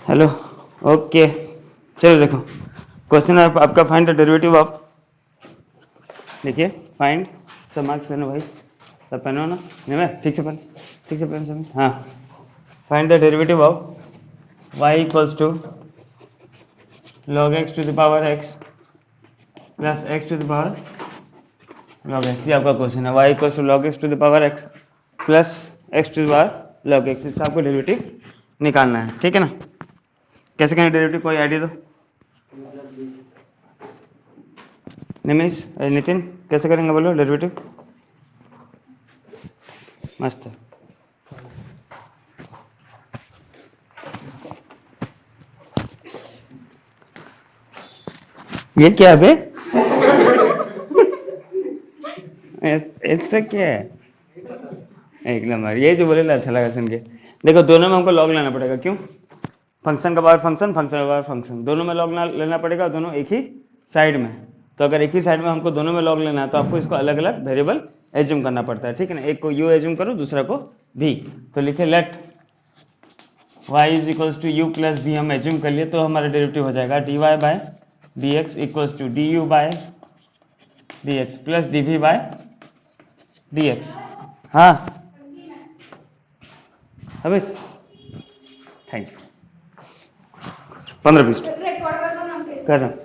Hello. Okay, चलो देखो question है आपका, फाइंड द डेरिवेटिव ऑफ, देखिए फाइंड, सब मार्क्स पहनो भाई, सब पहनो ना, नहीं मैं ठीक से पहन, ठीक से पहन सब, हाँ। Find the derivative of Y equals to log x to the power X plus X to the power log X, ये आपका क्वेश्चन है। Y equals to log x to the power X plus X to the power log X, इसका आपको derivative निकालना है, ठीक है ना। कैसे करें डेरिवेटिव, कोई आइडिया दो। निमिष, नितिन, कैसे करेंगे बोलो डेरिवेटिव। मस्त है। ये क्या बे, ऐसा क्या है, एक नंबर। ये जो बोले ना अच्छा लगा सुन के। देखो दोनों में हमको लॉग लेना पड़ेगा, क्यों, फंक्शन का पावर फंक्शन, फंक्शन का पावर फंक्शन, दोनों में लॉग लेना पड़ेगा, दोनों एक ही साइड में। तो अगर एक ही साइड में हमको दोनों में लॉग लेना है तो आपको इसको अलग अलग वेरिएबल एज्यूम करना पड़ता है, ठीक है ना। एक को u एज्यूम करो, दूसरा को v। तो लिखे let y is equals to U plus v, हम एज्यूम कर लिए तो हमारा डेरिवेटिव हो जाएगा dy by dx equals to du by dx plus dv by dx। हाँ अबे थैंक यू, 15-20 कर रहा हूँ।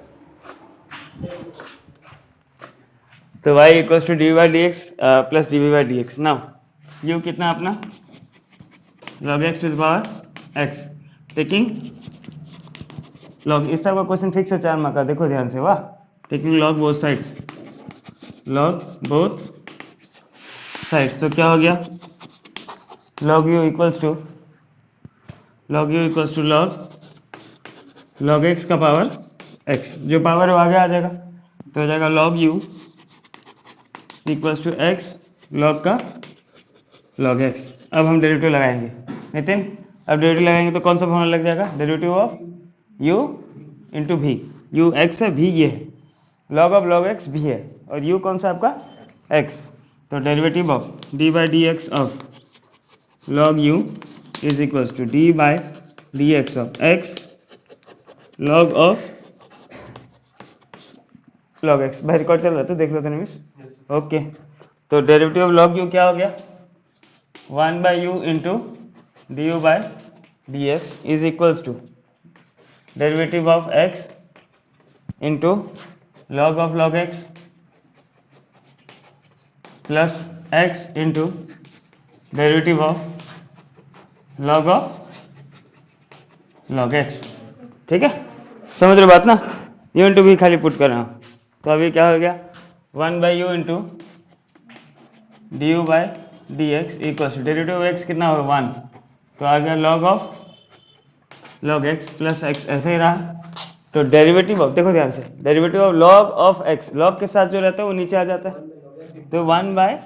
तो y equals to D by D x plus D we by D X. Now U कितना अपना log x to the power X, taking log, इस type का क्वेश्चन फिक्स है 4 मार्क का, देखो ध्यान से, वाह। Taking log both sides, log both sides, तो क्या हो गया, log U equals to log x का पावर एक्स, जो पावर है वो आगे आ जाएगा, तो हो जाएगा log U equals to X log का लॉग एक्स। अब हम डेरिवेटिव लगाएंगे नितिन, अब डेरिवेटिव लगाएंगे तो कौन सा फॉर्मूला लग जाएगा, डेरिवेटिव ऑफ u इंटू भी, यू एक्स है, भी ये है, लॉग ऑफ लॉग एक्स भी है, और u कौन सा आपका x, तो derivative of d by D x of log u is equals to d by D x of x log of log x. भाई रिकॉर्ड चल रहा है तो देख लो तो निमिष। ओके, तो डेरिवेटिव ऑफ लॉग u क्या हो गया, 1 by u into d u by D x is equals to derivative of x into log of log x plus x into derivative of log x, ठीक है, समझ रहे बात ना। यू इंटू भी खाली पुट कर रहा हूँ, तो अभी क्या हो गया, 1 by u into d u by D x equals to derivative of x कितना होगा 1, तो आ गया log of log x plus x, ऐसे ही रहा। तो डेरिवेटिव ऑफ, देखो ध्यान से, derivative of log of x, log के साथ जो रहता है वो नीचे आ जाता है, तो 1 बाय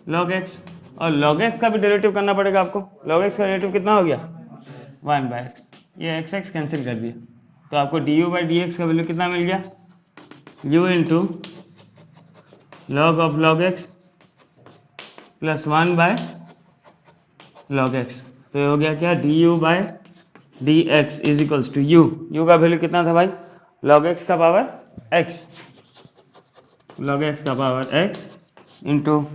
लॉग x, और लॉग x का भी डेरिवेटिव करना पड़ेगा आपको, लॉग x का डेरिवेटिव कितना हो गया 1 बाय x, ये x x कैंसिल कर दिया, तो आपको d u by D x का वैल्यू कितना मिल गया, u into log of log x plus 1 by log x, तो ये हो गया क्या, d u by D x is equals to u, u का वैल्यू कितना था भाई, लॉग एक्स का पावर x, लॉग एक्स का power x into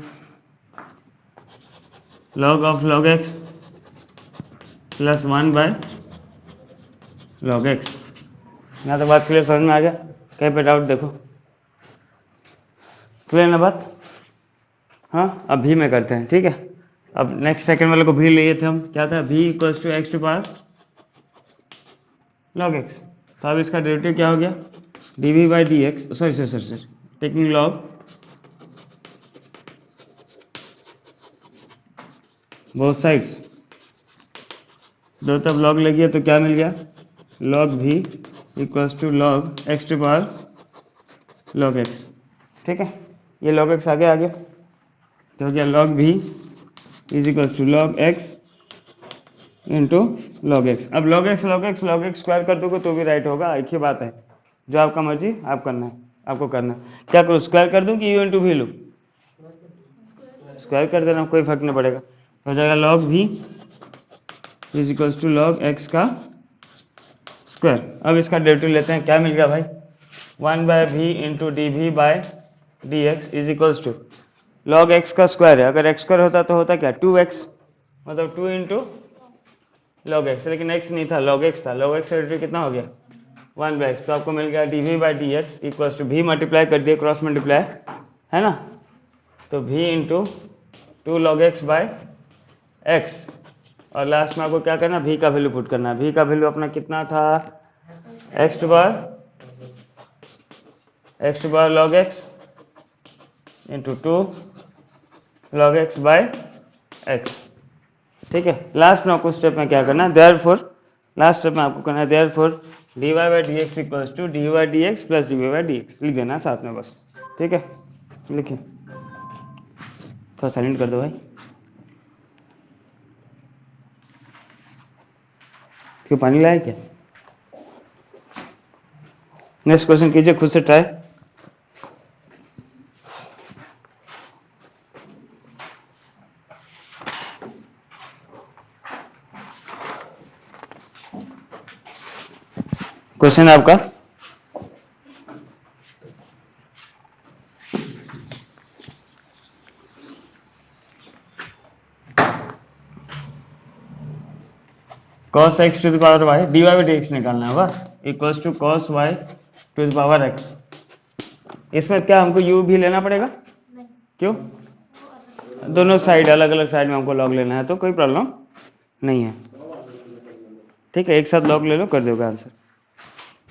log of log x plus 1 by log x. यहाँ तो बात क्लियर समझ में आ गया, कहीं पे डाउट देखो, क्लियर ना बात। हाँ अब भी में करते हैं, ठीक है। अब नेक्स्ट सेकंड वाले को भी लिए थे हम, क्या था, v equals to x to power log x, तो अब इसका डेरिवेटिव क्या हो गया, d we by D x, sorry taking log both sides, दो तरफ लॉग लगी है तो क्या मिल गया, log v equals to log x to power log x, ठीक है। ये लॉग एक्स आगे आ गया, तो हो गया log v is equals to log x into log x. अब लॉग एक्स स्क्वायर कर दोगे तो भी राइट होगा, एक ही बात है, जो आपका मर्जी आप करना है, आपको करना है। क्या करूँ, स्क्वायर कर दूँ कि यू इंटू भी लूँ, स्क्वायर कर देना, कोई फर्क नहीं पड़ेगा, हो जाएगा log v is equals to log x का स्क्वायर। अब इसका डेरिवेटिव लेते हैं, क्या मिल गया भाई, 1/v into d v by D x is equals to log x का स्क्वायर है, अगर एक्स स्क्वायर होता तो होता क्या 2x, मतलब 2 इंटू लॉग एक्स, लेकिन x नहीं था लॉग एक्स था, लॉग एक्स का डेरिवेटिव कितना हो गया 1/x, तो आपको मिल गया d we by D x equals to v multiply कर दिए क्रॉस मल्टीप्लाई है ना, तो v into 2 log x by x, और लास्ट में आपको क्या करना v का वैल्यू पुट करना है, v का वैल्यू अपना कितना था x टू बार log x into 2 log x by x. ठीक है, लास्ट में आपको स्टेप में क्या करना है, देयरफॉर लास्ट स्टेप में आपको करना है therefore d Y by D x equals to d Y D x plus d Y by D x लिख देना साथ में बस। ठीक है, लिखिए, थोड़ा साइलेंट कर दो भाई, क्यों पानी लाया क्या। नेक्स्ट क्वेश्चन कीजिए, खुद से ट्राई। क्वेश्चन आपका cos x to the power y dy by D x निकालना होगा equals to cos y to the power x। इसमें क्या हमको u भी लेना पड़ेगा, क्यों, दोनों साइड अलग अलग साइड में हमको लॉग लेना है, तो कोई प्रॉब्लम नहीं है। ठीक है, एक साथ लॉग ले लो, कर दोगे आंसर,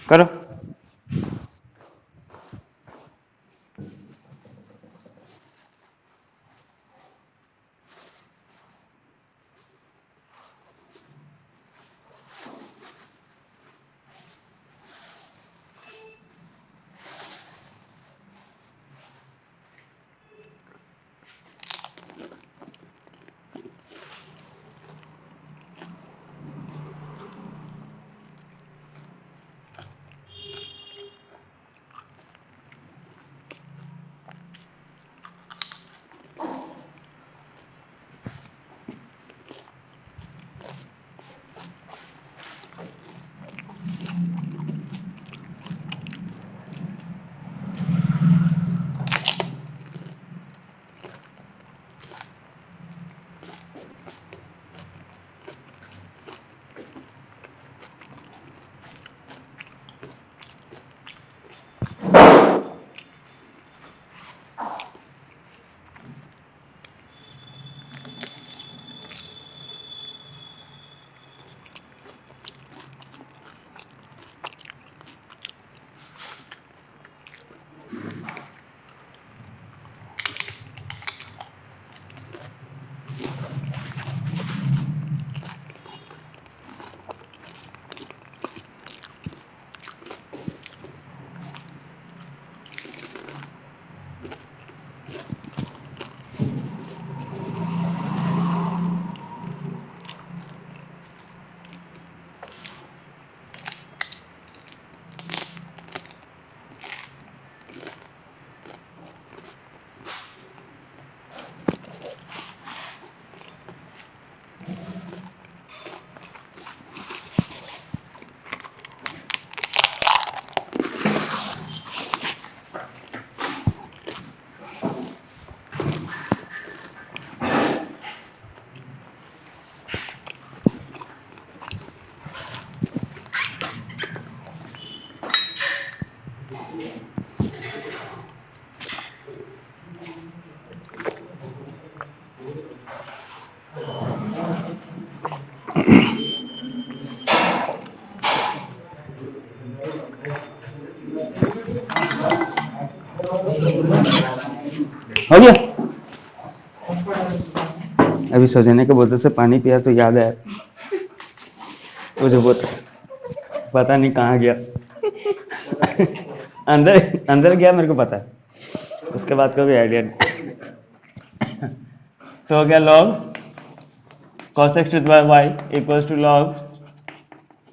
करो। हो गया, अभी सोचने के बोलते से पानी पिया तो याद है मुझे, वो पता नहीं कहाँ गया अंदर अंदर गया, मेरे को पता है, उसके बाद कोई आइडिया नहीं। तो हो गया log cos x to the power y equals to log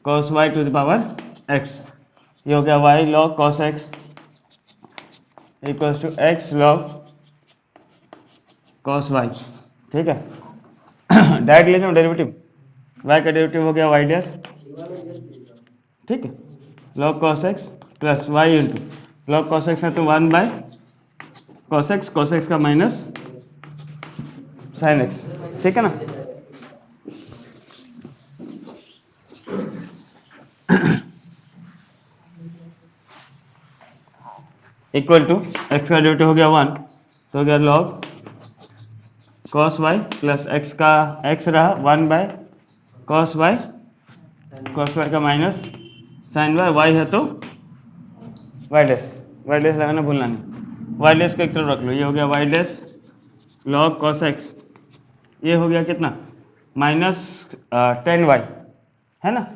cos y to the power x, ये हो गया y log cos x equals to x log cos y। ठीक है, डायरेक्ट ले जाऊँ डेरिवेटिव, y का डेरिवेटिव हो गया y डैश, ठीक है, log cos x plus y into log cos x है तो 1 बाय cos x का माइनस sin x, ठीक है ना। इक्वल टू x का डेरिवेटिव हो गया 1 तो हो गया log cos y plus x का x रहा 1 बाय cos y का माइनस sin y है तो y डैश लगाना भूलना नहीं, y डैश को एक तरफ रख लो, ये हो गया y dash log cos x, ये हो गया कितना माइनस 10y है ना,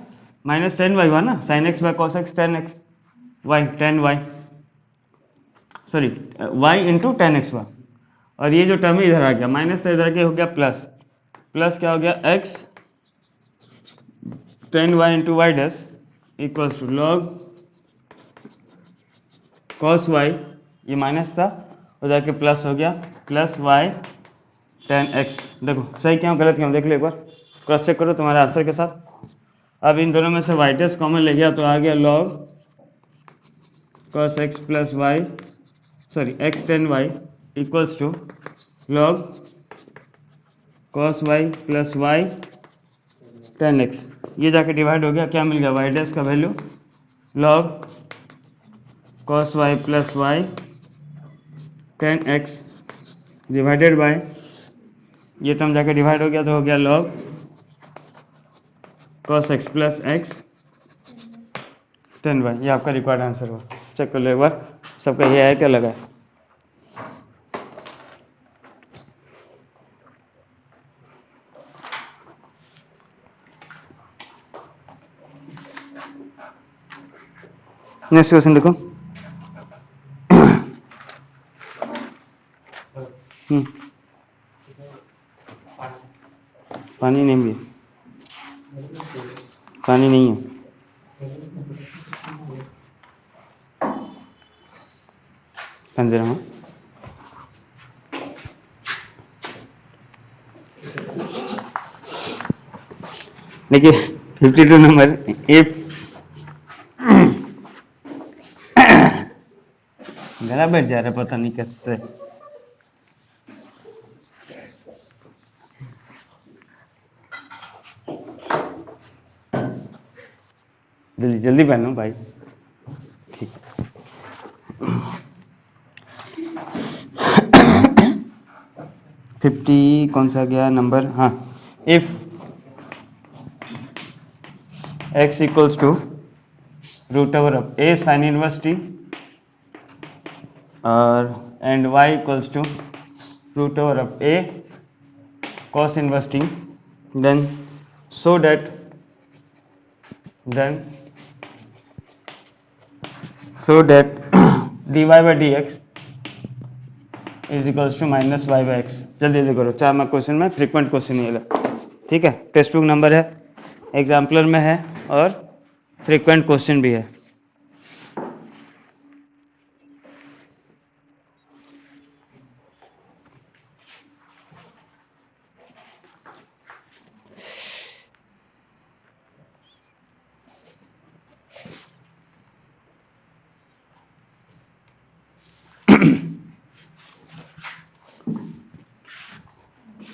माइनस 10y हुआ ना, sin x by cos x 10x y 10y sorry y into 10x हुआ, और ये जो टर्म इधर आ गया माइनस से इधर के हो गया प्लस क्या हो गया x 10y into y dash equals to log cos y, ये माइनस था उधर के प्लस हो गया प्लस y 10x। देखो सही क्या गलत क्या देख लो एक बार, क्रॉस चेक करो तुम्हारे आंसर के साथ। अब इन दोनों में से y डैश कॉमन ले गया तो आ गया log cos x plus y sorry x 10y equals to log cos y plus y 10x, ये जाके डिवाइड हो गया, क्या मिल गया y डैश का value log cos y plus y 10x divided by, ये टर्म जाके डिवाइड हो गया तो हो गया log cos x plus x 10y, ये आपका रिक्वायर्ड आंसर हुआ। चेक कर लो एक बार सबका ये है क्या लगा है। नेक्स्ट क्वेश्चन देखो, पानी नहीं भी, पानी नहीं है, अंदर में देखिए 52 नंबर इफ गला बैठ जा रहा है पता नहीं कैसे, जल्दी जल्दी पहनो भाई, ठीक 50 कौन सा गया नंबर, हाँ, if x equals to root over of a sine inverse t और and y equals to root over of a cos inverse t, then so that dy by dx is equals to minus y by x। जल्दी जल्दी करो, 4 mark question में frequent question ये लगा, ठीक है, text book number है, exemplar में है और फ्रीक्वेंट क्वेश्चन भी है।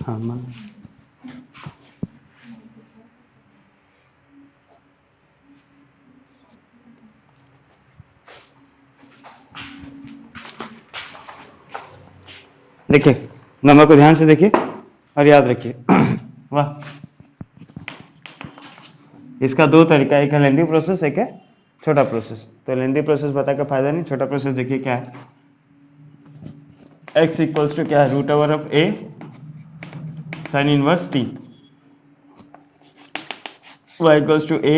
हाँ देखिए नंबर को ध्यान से देखिए और याद रखिए। वाह, इसका 2 तरीका, एक है लेंदी प्रोसेस, एक है छोटा प्रोसेस। तो लेंदी प्रोसेस बता का फायदा नहीं, छोटा प्रोसेस देखिए क्या है, x इक्वल्स टू क्या है root over of a sine inverse t, y equals to a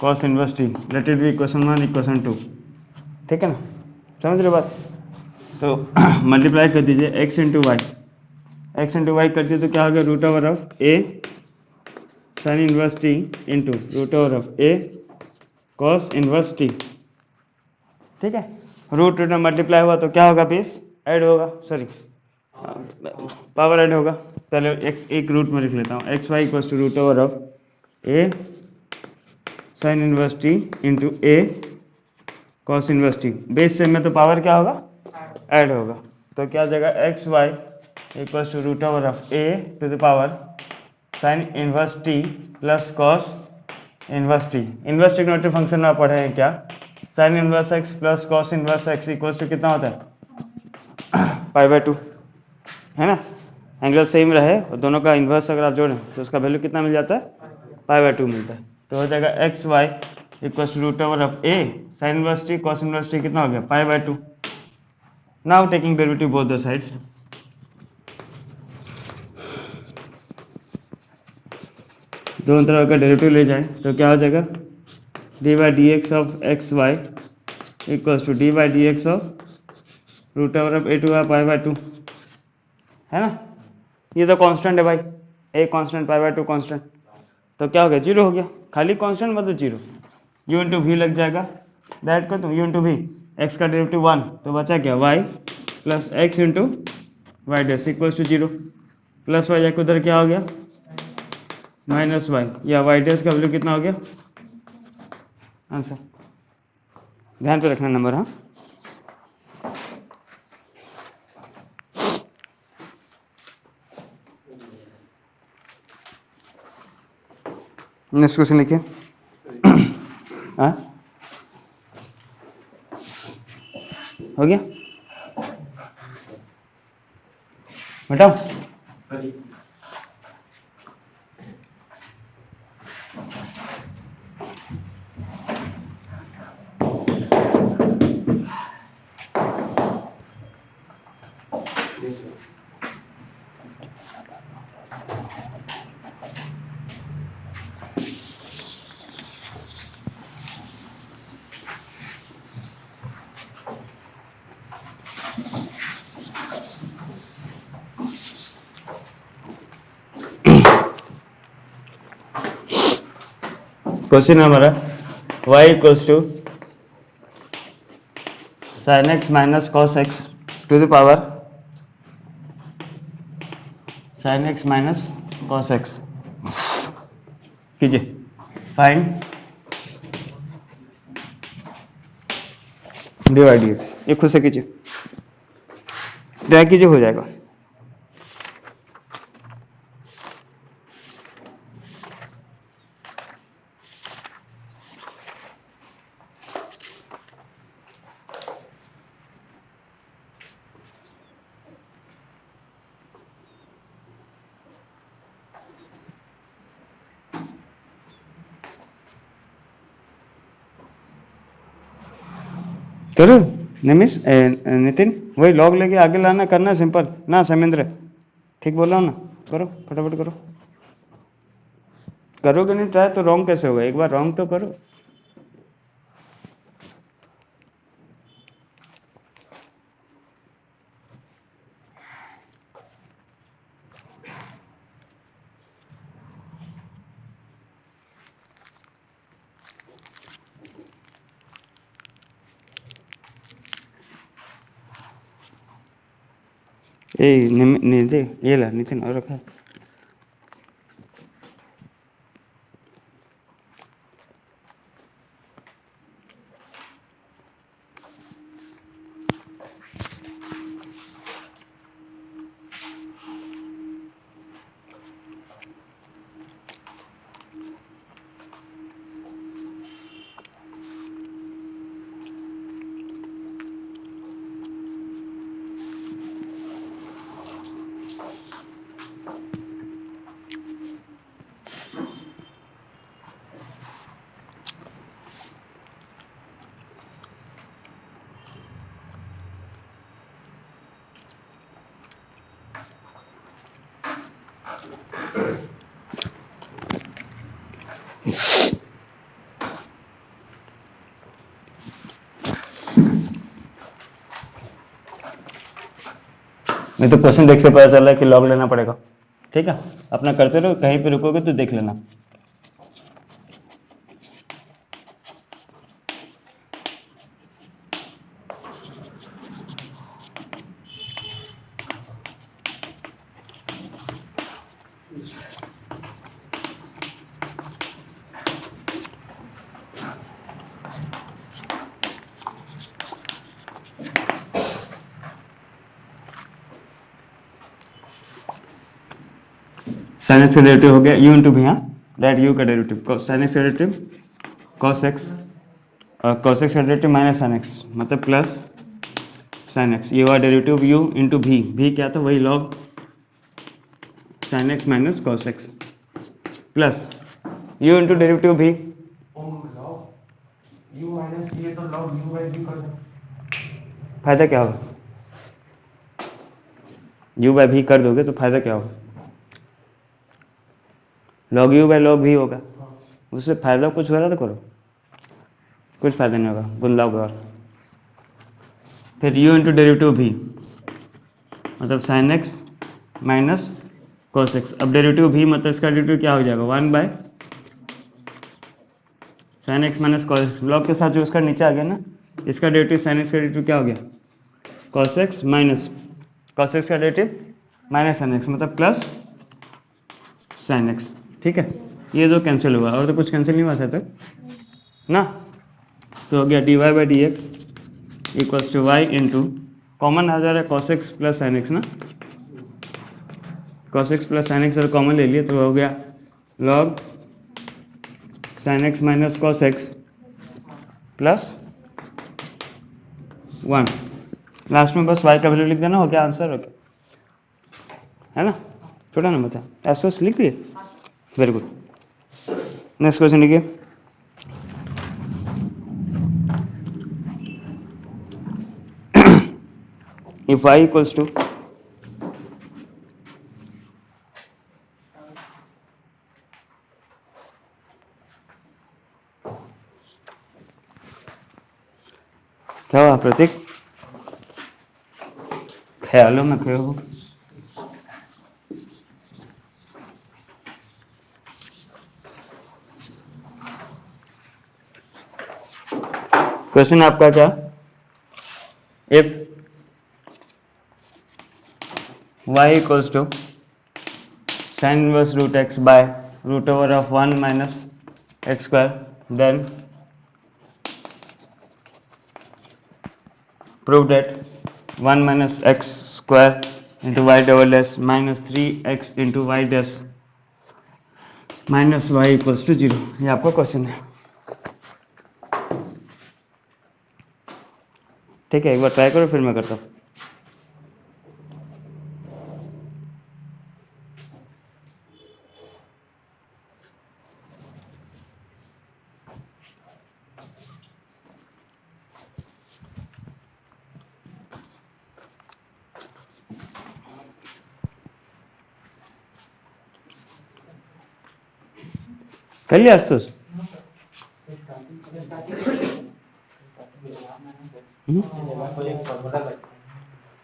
cos inverse t, let it be equation 1 equation 2, ठीक है ना, समझ लो बात। तो मल्टीप्लाई कर दीजिए x into y, x into y कर दिए तो क्या हो गया root over of a sine inverse t into root over of a cos inverse t, ठीक है, रूट रूट में मल्टीप्लाई हुआ तो क्या होगा बेस ऐड होगा, सॉरी पावर ऐड होगा, पहले x एक रूट में लिख लेता हूँ, x Y equal to root over of A sine inverse t into a cos inverse t. Base से में तो पावर क्या होगा, ऐड होगा, तो क्या हो जाएगा x Y equal to root over of A to the power sine inverse t plus cos inverse t. Inverse trigonometry function में आप पढ़े हैं क्या, sine inverse x plus cos inverse x equal to कितना होता है π/2, है ना। एंगल सेम रहे और दोनों का इन्वर्स अगर आप जोड़ें तो उसका वैल्यू कितना मिल जाता है, π/2 मिलता है। तो हो जाएगा x Y equal to root over of A sine inverse T cos inverse T कितना हो गया π/2। Now taking derivative both the sides, दोनों तरफ का डेरिवेटिव ले जाए तो क्या हो जाएगा D by D x of X Y equals to D by D x of root over of A to π/2, है ना। ये तो कांस्टेंट है भाई, ए कांस्टेंट π/2 कांस्टेंट, तो क्या हो गया जीरो हो गया, खाली कांस्टेंट मतलब जीरो। यू इंटू वी लग जाएगा, दैट को तुम यू इंटू वी, एक्स का डेरिवेटिव 1 तो बचा क्या y plus x into y dash equals to zero, plus y जाकर उधर क्या हो गया माइनस वाई, या वाई डैश का वैल्यू कितना हो गया आंसर। ध्यान पे रखना नंबर, हाँ। नेक्स्ट क्वेश्चन लिखिए। हाँ हो गया, बताओ। क्वेश्चन हमारा y equals to sine X minus cos X to the power sine X minus cos X कीजिए, find D Y D X. ये खुद से कीजिए, ट्राई कीजिए, हो जाएगा। करो निमिष नितिन, वही लॉग लेके आगे लाना, करना सिंपल ना। समेंद्र ठीक बोल रहा हूँ ना, करो फटाफट करो। करोगे नहीं ट्राई तो रॉन्ग कैसे होगा, एक बार रॉन्ग तो करो। ये ला नितिन और रखा है। नहीं तो क्वेश्चन देख से पता चल रहा है कि लॉग लेना पड़ेगा। ठीक है, अपना करते रहो, कहीं पे रुकोगे तो देख लेना। साइन एक्स का डेरिवेटिव हो गया यू इंटू भी, हाँ राइट, यू का डेरिवेटिव साइन एक्स का डेरिवेटिव कॉस एक्स और कॉस एक्स का डेरिवेटिव माइनस साइन एक्स मतलब प्लस साइन एक्स, ये हुआ डेरिवेटिव यू इंटू भी क्या था वही log sine X minus cos X plus U into derivative भी यू माइनस ये तो लॉग यू बाई भी कर दो। फायदा क्या होगा, यू बाई भी कर दोगे तो फायदा क्या होगा, लॉग यू बाई लॉग भी होगा, उससे फायदा कुछ हो रहा तो करो, कुछ फायदा नहीं होगा, गुंदलाओगे और फिर यू इंटू डेरिवेटिव भी मतलब sign X minus cos x. अब डेरिवेटिव भी मतलब इसका डेरिवेटिव क्या हो जाएगा 1 by sine X minus cos x, log के साथ जो उसका नीचे आ गया ना, इसका डेरिवेटिव साइन एक्स का डेरिवेटिव क्या हो गया cos x minus cos x का डेरिवेटिव माइनस साइन एक्स मतलब प्लस साइन एक्स। ठीक है, ये जो कैंसिल हुआ और तो कुछ कैंसिल नहीं हुआ सकता ना, तो हो गया D Y by D x equals to Y into common आ जा रहा है cos X plus sine X ना, cos X plus sine X अगर कॉमन ले लिए तो हो गया log sine X minus cos X plus 1, last में बस y का वैल्यू लिख देना, हो गया आंसर, हो गया है ना, छोटा नंबर था, ऐसा लिख दिए, वेरी गुड। नेक्स्ट क्वेश्चन लिखिए, इफ y इक्वल्स टू क्या हुआ प्रतीक, ख्यालों में खोए हो, क्वेश्चन आपका क्या, if y equals to sine inverse root x by root over of 1 minus x square then prove that 1 minus x square into y double dash minus 3x into y dash minus y equals to 0, ये आपका question है। ठीक है, एक बार try करो फिर मैं करता हूँ। कर लिया आस्तुस,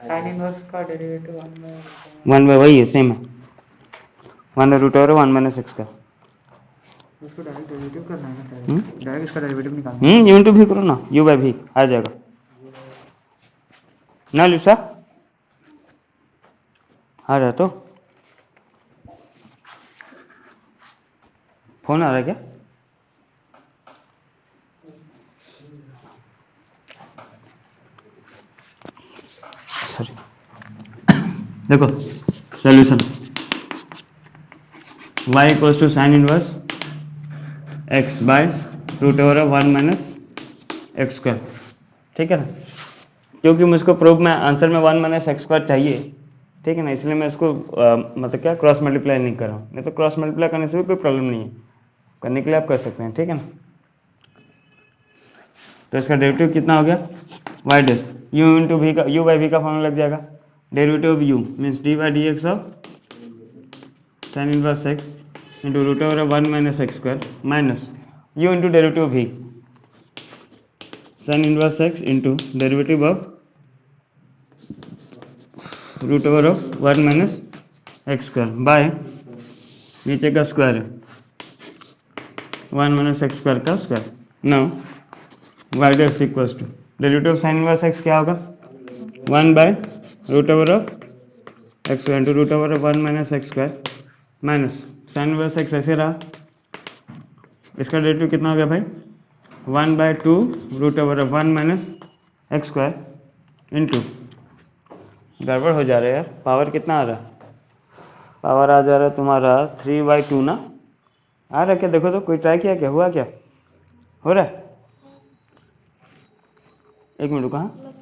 साइन इनवर्स का डेरिवेटिव 1 बाय वही है, सेम है, 1 by root over 1 minus x का, उसको डायरेक्ट डेरिवेटिव करना है ना, डायरेक्ट इसका डेरिवेटिव निकालना यू इंटू भी करो ना, यू बाय भी आ जाएगा ना लिप्सा, आ रहा तो फोन आ रहा है क्या, सॉरी, देखो solution y equals to sine inverse x by root over of 1 minus x square. ठीक है ना, क्योंकि मुझको प्रूफ में आंसर में 1 माइनस एक्स स्क्वायर चाहिए, ठीक है ना, इसलिए मैं इसको मतलब क्या क्रॉस मल्टीप्लाई नहीं कर रहा हूँ, नहीं तो क्रॉस मल्टीप्लाई करने से भी कोई प्रॉब्लम नहीं है, करने के लिए आप कर सकते हैं। ठीक है ना, तो इसका डेरिवेटिव कितना हो गया y dash u into v का u बाई वी का फॉर्मूला लग जाएगा, derivative of u means d by D x of sine inverse x into root over of 1 minus x square minus u into derivative of v sine inverse x into derivative of root over of 1 minus x square by नीचे का square है 1 minus x square का square. Now y dash equals to derivative of sine inverse x क्या होगा 1 by root over of x square into root over of 1 minus x square minus sine inverse x ऐसे रहा, इसका derivative कितना हो गया भाई 1 by 2 root over of 1 minus x square into, गड़बड़ हो जा रहा है यार, पावर कितना आ रहा है, पावर आ जा रहा है तुम्हारा 3/2 ना, आ रहा है क्या? देखो तो कोई ट्राई किया क्या? हुआ क्या? हो रहा है? एक मिनट रुको, हाँ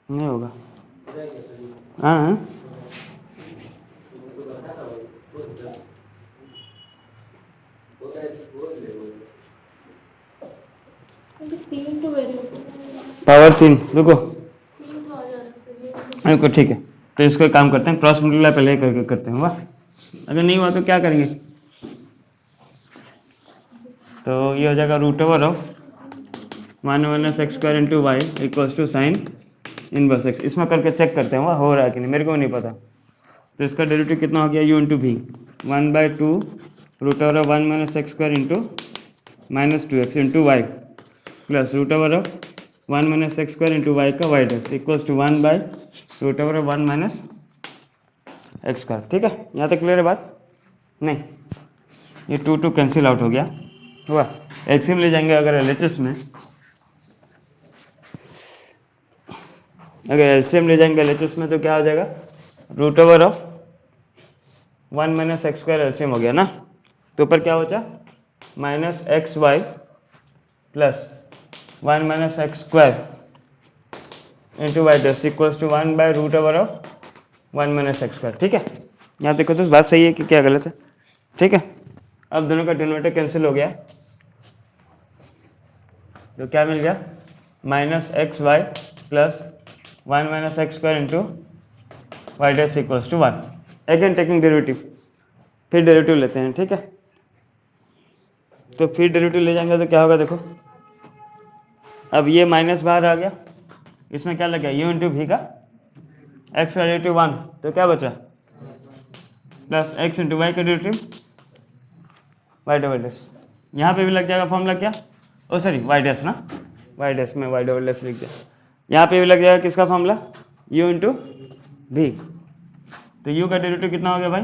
नहीं होगा। हाँ हाँ पावर 3, रुको रुको, ठीक है। तो इसको एक काम करते हैं, क्रॉस मल्टीप्लाई पहले करके करते हैं। वाह, अगर नहीं हुआ तो क्या करेंगे? तो ये हो जाएगा √ऑफ 1 - x² × y equals to sine inverse x। इसमें करके चेक करते हैं वह हो रहा है कि नहीं, मेरे को नहीं पता। तो इसका डेरिवेटिव कितना हो गया? u × v 1/2 √1 - x² -2x × y plus √1 - x² × y का y dash equals to 1/√1 - x²। ठीक है, यहाँ तक क्लियर है बात? नहीं, ये 2 कैंसिल आउट हो गया। हुआ, एलसीएम ले जाएंगे अगर एलएचएस में, अगर एलसीएम ले जाएंगे एलएचएस में तो क्या हो जाएगा? √1 - x² एलसीएम हो गया ना, तो ऊपर क्या बचा? -xy plus 1 - x² × y dash equals to 1/√1 - x²। ठीक है, यहाँ देखो तो बात सही है कि क्या गलत है? ठीक है, अब दोनों का डिनोमिनेटर कैंसिल हो गया, तो क्या मिल गया? -xy plus 1 - x² × y dash equals to 1। Again taking derivative, फिर डेरिवेटिव लेते हैं। ठीक है, तो फिर डेरिवेटिव ले जाएंगे तो क्या होगा? देखो, अब ये माइनस बाहर आ गया, इसमें क्या लग गया? u × v का x का डेरिवेटिव 1, तो क्या बचा? प्लस x × y का डेरिवेटिव y डबल डैश। यहाँ पे भी लग जाएगा फॉर्मूला क्या? ओ सॉरी, y डैश ना, y डैश में y डबल डैश लिख दिया। यहाँ पे भी लग जाएगा किसका फॉर्मूला? u × v। तो u का डेरिवेटिव कितना हो गया भाई?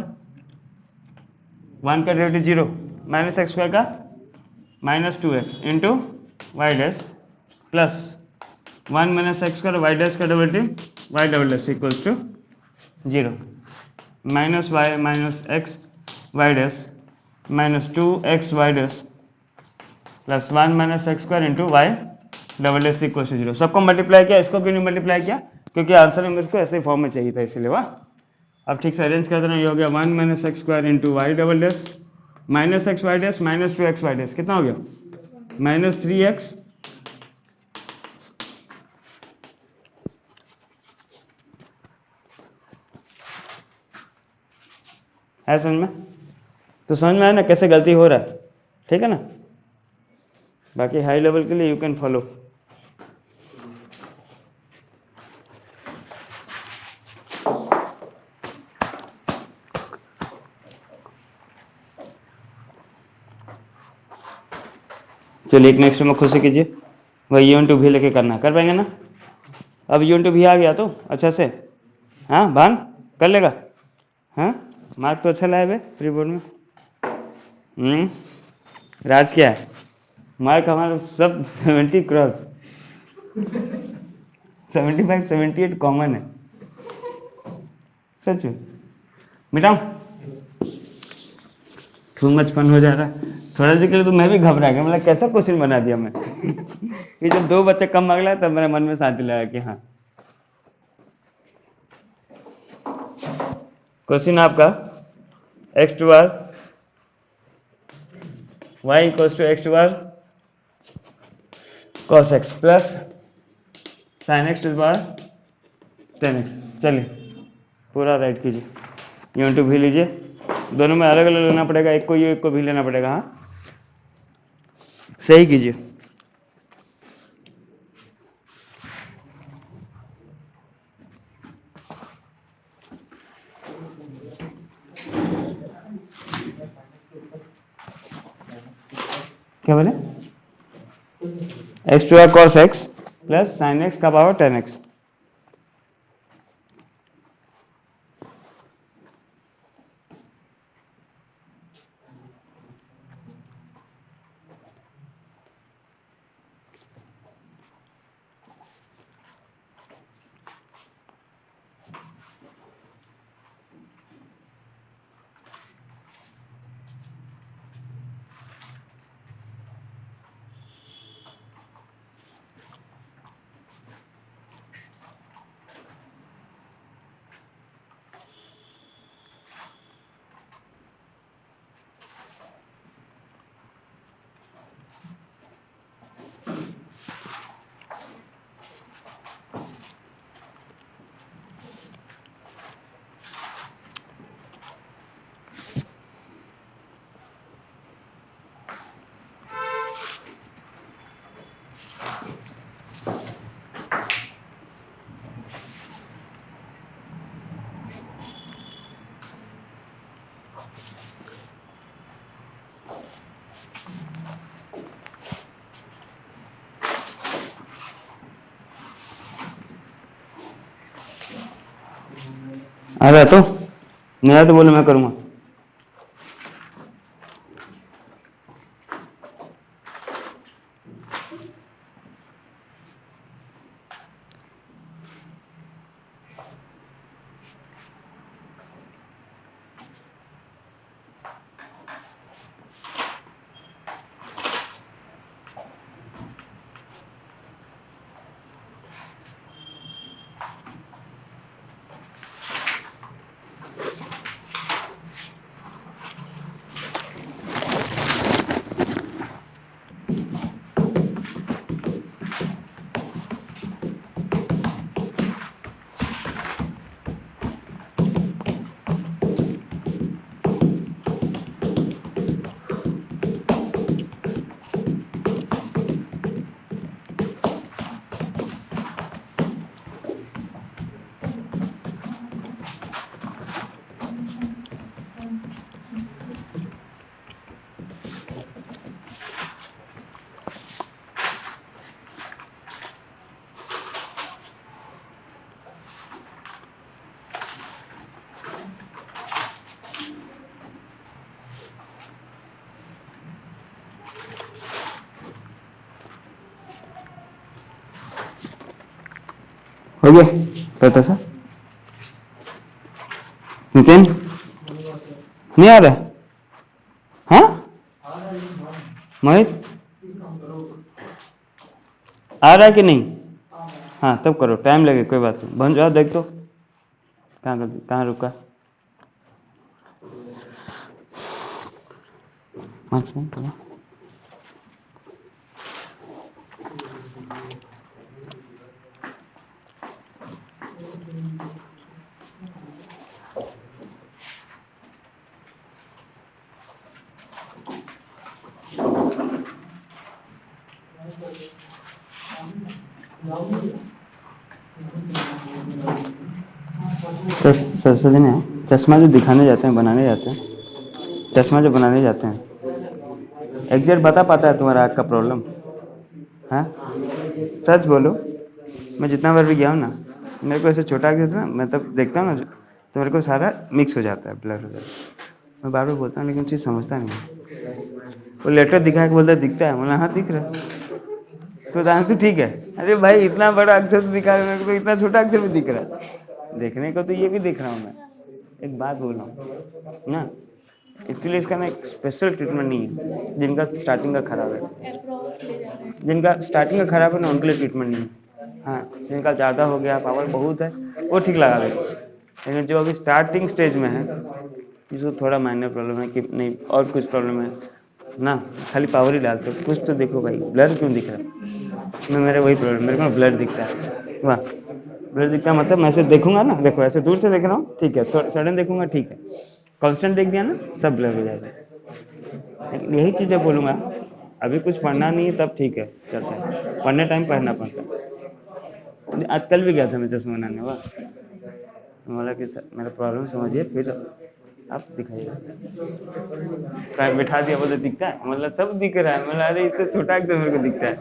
1 का डेरिवेटिव 0 -x² का -2x × y dash plus 1 - x² y dash का derivative y double dash equals to 0 -y - x y dash -2x y dash plus 1 - x² × y double dash equals to 0। सबको multiply किया, इसको क्यों नहीं मल्टीप्लाई किया? क्योंकि answer में इसको ऐसे फॉर्म में चाहिए था, इसलिए। वाह, अब ठीक से अरेंज कर देना। ये हो गया 1 - x² × y double dash -x y dash -2x y dash, कितना हो गया? -3x है। समझ में? तो समझ में आया ना कैसे गलती हो रहा है? ठीक है ना, बाकी हाई लेवल के लिए यू कैन फॉलो। चलिए, एक नेक्स्ट में खुशी कीजिए, वही u × v लेके करना, कर पाएंगे ना? अब u × v आ गया तो अच्छा से, हाँ भान कर लेगा। हाँ, मार्क तो अच्छा लाए बे प्री बोर्ड में। राज क्या है? मार्क हमारे सब 70 क्रॉस, 75 78 कॉमन है। सच में बेटा, टू मच फन हो जा रहा है थोड़ा सी के लिए, तो मैं भी घबरा गया, मतलब कैसा क्वेश्चन बना दिया मैं। ये जब 2 बच्चे कम मांग लाया तब मेरे मन में शांति लगा कि हाँ। क्वेश्चन आपका x² y equals to x² cos x plus sin x to the power 10x। चलिए पूरा राइट कीजिए, u × v लीजिए, दोनों में अलग अलग लेना पड़ेगा, एक को u एक को v लेना पड़ेगा। हाँ, सही कीजिए। क्या बोले? x² cos x plus sin x का पावर 10x। आ रहा तो नहीं आया तो बोलो, मैं करूँगा। हो गया पता सा? नितिन नहीं आ रहा है? हाँ मोहित आ रहा है कि नहीं? हाँ तब करो, टाइम लगे कोई बात नहीं। बन जाओ, देख तो कहाँ रुका। 5 मिनट हुआ। सजने चश्मा जो दिखाने जाते हैं, बनाने जाते हैं, चश्मा जो बनाने जाते हैं, एग्जैक्ट बता पाता है तुम्हारा आँख का प्रॉब्लम? हाँ सच बोलो। मैं जितना बार भी गया हूँ ना, मेरे को ऐसे छोटा आँख ना, मैं तब देखता हूँ ना तो मेरे को सारा मिक्स हो जाता है, ब्लर हो जाता है। मैं बार बार बोलता हूँ लेकिन चीज़ समझता नहीं। वो लेटर दिखा के बोलता दिखता है, बोला हाँ दिख रहा है। तो ठीक है। अरे भाई इतना बड़ा अक्षर दिखा रहा है मेरे को, इतना छोटा अक्षर भी दिख रहा है। देखने को तो ये भी दिख रहा हूँ मैं। एक बात बोल रहा हूँ ना, एक्चुअली इसका ना एक स्पेशल ट्रीटमेंट नहीं है। जिनका स्टार्टिंग का खराब है, जिनका स्टार्टिंग का खराब है ना, उनके लिए ट्रीटमेंट नहीं है। हाँ जिनका ज़्यादा हो गया, पावर बहुत है, वो ठीक लगा देगा। लेकिन जो अभी स्टार्टिंग स्टेज में है, जिसको थोड़ा माइनर प्रॉब्लम है कि नहीं और कुछ प्रॉब्लम है ना, खाली पावर ही डालते हो, कुछ तो देखो भाई, ब्लर क्यों दिख रहा है? मैं मेरा वही प्रॉब्लम, मेरे को ब्लर दिखता है। वाह, ब्लर दिखता है मतलब मैं ऐसे देखूंगा ना, देखो ऐसे दूर से देख रहा हूँ ठीक है, सडन देखूंगा ठीक है, कांस्टेंट देख दिया ना सब ब्लर हो जाएगा। लेकिन यही चीज़ें बोलूँगा, अभी कुछ पढ़ना नहीं है तब ठीक है, चलता है, पढ़ने टाइम पढ़ना पड़ता है। आज कल भी गया था मैं चश्मा बनाने, वाह, बोला कि मेरा प्रॉब्लम समझिए फिर आप दिखाइए। बिठा दिया, बोले दिखता है, मतलब सब दिख रहा है, मतलब अरे इससे छोटा एकदम मेरे को दिखता है।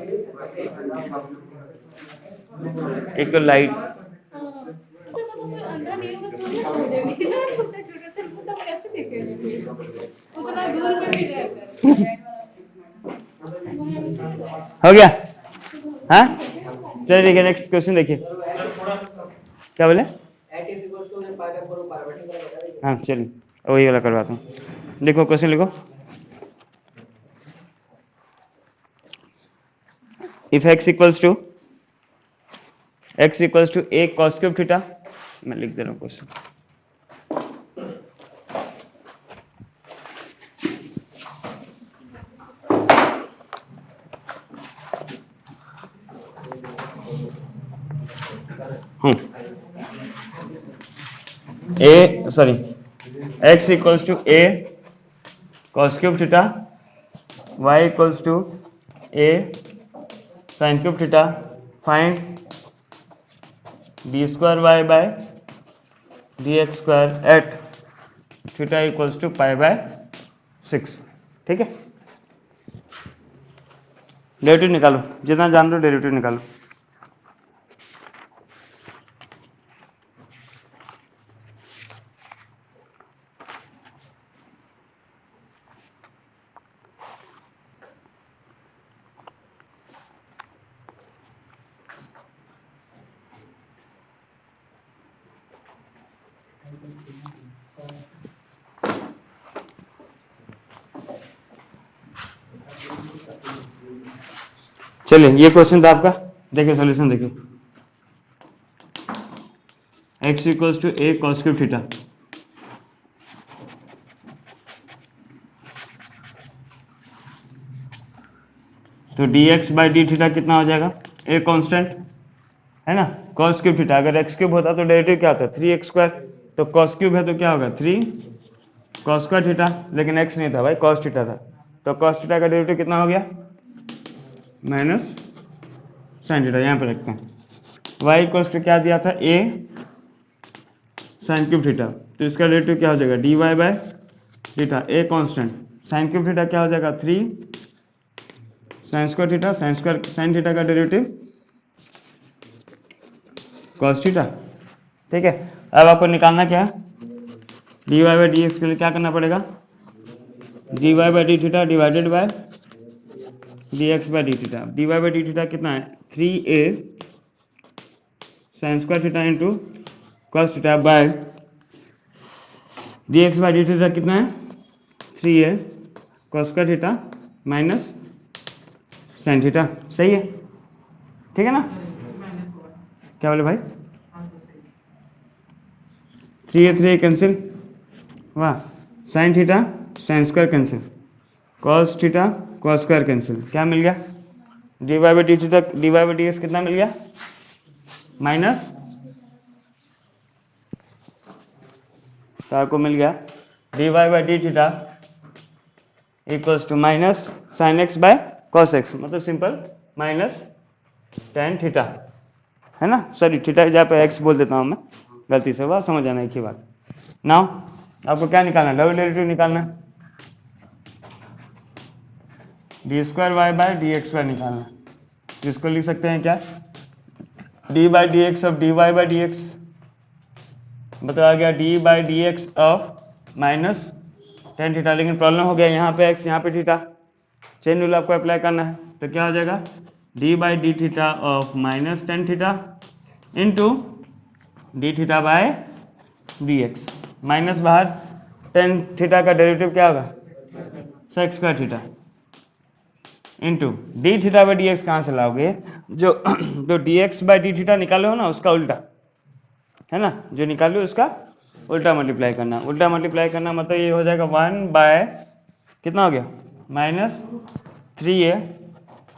एक तो लाइट हो गया। हाँ चलिए देखिए, नेक्स्ट क्वेश्चन देखिए क्या बोले। हाँ चलिए वही वाला करवाता हूँ, देखो क्वेश्चन लिखो। If x equals to a cos cube theta, मैं लिख दे रहा हूँ question. x equals to a cos cube theta, y equals to a sin cube theta, find d square y by dx square at theta equals to pi by 6। ठीक है, derivative निकालो, जितना जान लो डेरिवेटिव निकालो। चलिए ये क्वेश्चन था आपका, देखिए सॉल्यूशन देखिए। x equals to a cos cube theta, तो dx बाई डी थीटा कितना हो जाएगा, a कांस्टेंट है ना, cos क्यूब थीटा, अगर x क्यूब होता तो डेरिवेटिव क्या होता है 3x स्क्वायर, तो cos क्यूब है तो क्या होगा 3 cos स्क्वायर थीटा, लेकिन x नहीं था भाई, cos थीटा था, तो cos थीटा का डेरिवेटिव कितना हो गया माइनस साइन थीटा, यहाँ पे रखते हैं। y इक्वल्स टू क्या दिया था a साइन क्यूब थीटा, तो इसका डेरिवेटिव क्या हो जाएगा dy by theta, a constant, sine cube theta क्या हो जाएगा 3 sine square theta, sine theta का डेरिवेटिव cos थीटा, ठीक है। अब आपको निकालना क्या है, dy बाई डी एक्स के लिए क्या करना पड़ेगा, dy by d theta divided by dx by d theta, dy by d theta कितना है 3a sine square theta into cos theta by dx by d theta कितना है 3a cos square theta minus sine theta, सही है, ठीक है ना। क्या बोले भाई, 3a कैंसिल, वाह, sine theta sine square cancel, cos theta cos square cancel, क्या मिल गया dy by d theta dy by D x कितना मिल गया माइनस, तो आपको मिल गया dy by d theta equals to minus sine x by cos x, मतलब सिंपल माइनस tan थीटा, है ना, सॉरी थीटा जहाँ पे x बोल देता हूँ मैं गलती से, वह समझ आना एक ही बात। नाउ आपको क्या निकालना है, डबल डेरिवेटिव निकालना है, d square Y by D x y निकालना है, जिसको लिख सकते हैं क्या d by D x of d Y by D x, मतलब आ गया d by D x of minus tan theta, लेकिन प्रॉब्लम हो गया यहाँ पे x यहाँ पे थीटा, चेन रूल आपको अप्लाई करना है, तो क्या हो जाएगा D by d theta of minus tan theta into d theta by D x, minus बाहर टेन थीटा का डेरिवेटिव क्या होगा sex square theta into d theta by D x कहाँ से लाओगे, जो D x by d theta निकाले हो ना उसका उल्टा, है ना, जो निकालो उसका उल्टा मल्टीप्लाई करना, उल्टा मल्टीप्लाई करना मतलब ये हो जाएगा 1 बाय कितना हो गया minus 3a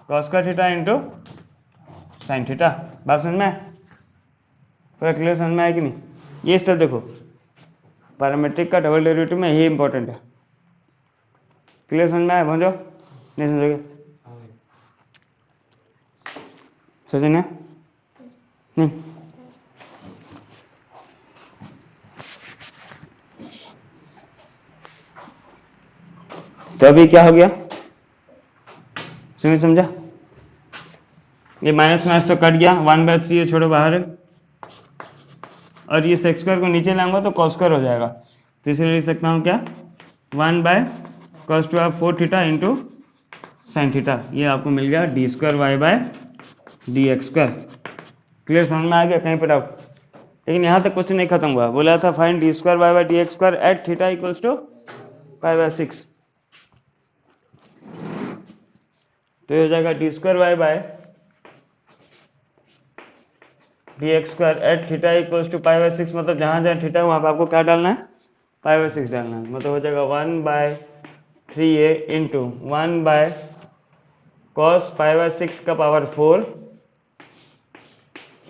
cos square theta into sine theta, बात समझ में है, पूरा क्लियर समझ में आया कि नहीं। ये स्टेप देखो, पैरामीट्रिक का डबल डेरिवेटिव में ये इंपॉर्टेंट है, क्लियर समझ में आया, पहुंचो नहीं समझोगे, समझे ना नहीं, तो अभी क्या हो गया समझा, ये माइनस माइनस तो कट गया, 1/3 ये छोड़ो बाहर है, और ये सेक्स स्क्वायर को नीचे लाऊंगा तो cos स्क्वायर हो जाएगा, तो इसलिए लिख सकता हूँ क्या 1 बाय cos टू आप 4 थीटा इंटू साइन थीटा, ये आपको मिल गया d square Y by D x square, clear समझ में आ गया, कहीं पर डाउट, लेकिन यहाँ तक क्वेश्चन नहीं खत्म हुआ, बोला था find D square Y by D x square at theta equals to π/6, तो ये हो जाएगा D square Y by D x square at theta equals to π/6, मतलब जहाँ जहाँ थीटा वहाँ पे आपको क्या डालना है π/6 डालना है, मतलब हो जाएगा 1/3a इंटू 1 बाय कॉस π/6 का पावर 4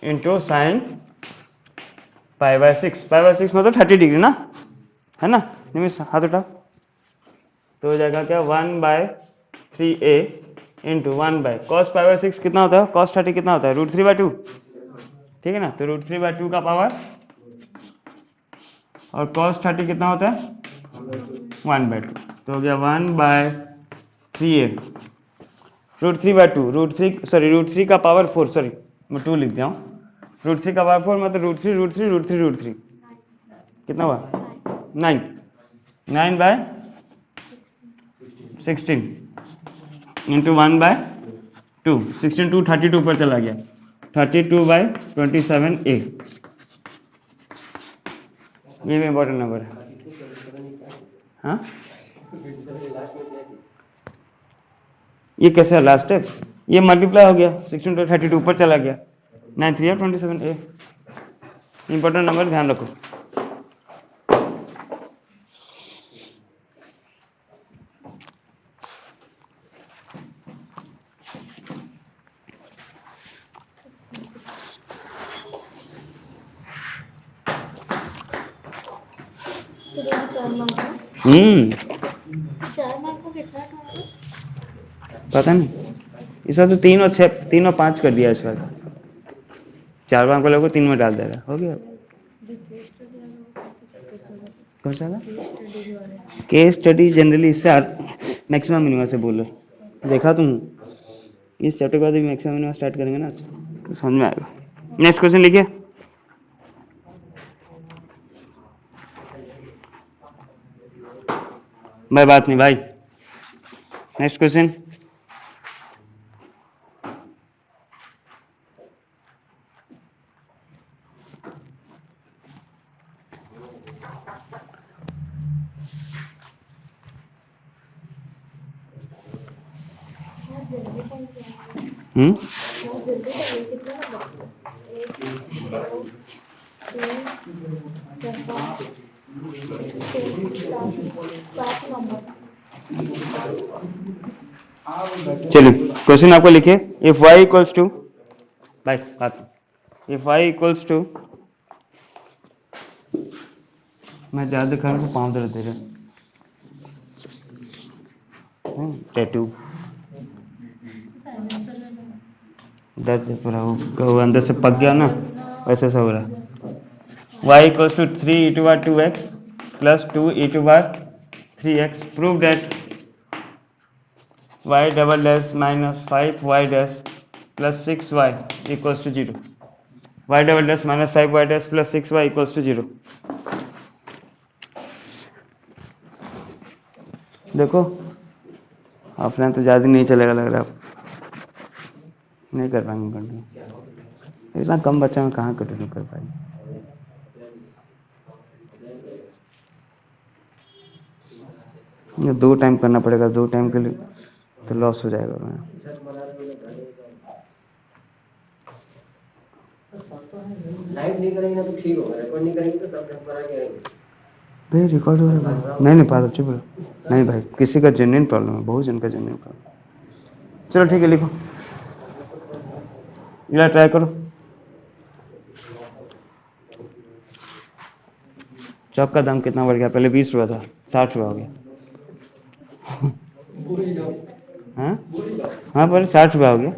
इंटू साइन π/6, π/6 मतलब 30 डिग्री ना, है ना, निमिष हाथ उठाओ, तो हो जाएगा क्या 1/3a इंटू 1 बाय कॉस π/6 कितना होता है, कॉस 30 कितना होता है √3/2, ठीक है ना, तो √3/2 का पावर, और कॉस 30 कितना होता है 1/2, तो हो गया 1/3a √3 का पावर 4, सॉरी मैं 2 लिख दिया हूँ, √3 का पावर 4 मतलब √3 कितना हुआ 9/16 इंटू 1/2, 16 2 32 पर चला गया, 32/27a, ये भी इंपॉर्टेंट नंबर है। हाँ, ये कैसे है लास्ट स्टेप? ये मल्टीप्लाई हो गया 16 to 32 ऊपर चला गया 9 3 27 ए। इंपॉर्टेंट नंबर ध्यान रखो। पता नहीं, इस बार तो 3 और 6 3 और 5 कर दिया इस बार। 4 मार्क वाले को 3 में डाल देगा, हो गया। कौन सा केस स्टडी? जनरली इससे मैक्सिमम मिनिमम से बोलो, देखा तुम इस चैप्टर के बाद भी मैक्सिमम मिनिमम स्टार्ट करेंगे ना तो समझ में आएगा। नेक्स्ट क्वेश्चन लिखिए। भाई बात नहीं भाई। Next question. चलिए क्वेश्चन आपको लिखिए। इफ y इक्वल्स टू, भाई बात, इफ y इक्वल्स टू, मैं ज्यादा खा रहा हूँ, पाँव दर्द दे रहा टैटू दर्द पूरा वो अंदर से पक गया ना, वैसे सा हो रहा। y equals to 3 e to power 2x plus 2 e to power 3x। Prove that y double dash minus 5y dash plus 6y equals to 0। y double dash minus 5y dash plus 6y equals to 0। देखो offline तो ज़्यादा नहीं चलेगा लग रहा है, नहीं कर पाएंगे कंटिन्यू, इतना कम बच्चा में कहाँ कंटिन्यू कर पाएंगे। ये 2 टाइम करना पड़ेगा, 2 टाइम के लिए तो लॉस हो जाएगा। लाइव नहीं करेंगे ना तो ठीक होगा, रिकॉर्ड नहीं करेंगे तो सब बना के भाई रिकॉर्ड हो रहा है भाई। नहीं पागल चुप रहो। नहीं भाई, किसी का जेन्युइन प्रॉब्लम है, बहुत जन का जेन्युइन प्रॉब्लम। चलो ठीक है, लिखो, ये ट्राई करो। चौक का दाम कितना बढ़ गया? पहले 20 रुपया था, 60 रुपया हो गया। हाँ हाँ, पहले 60 रुपया हो गया।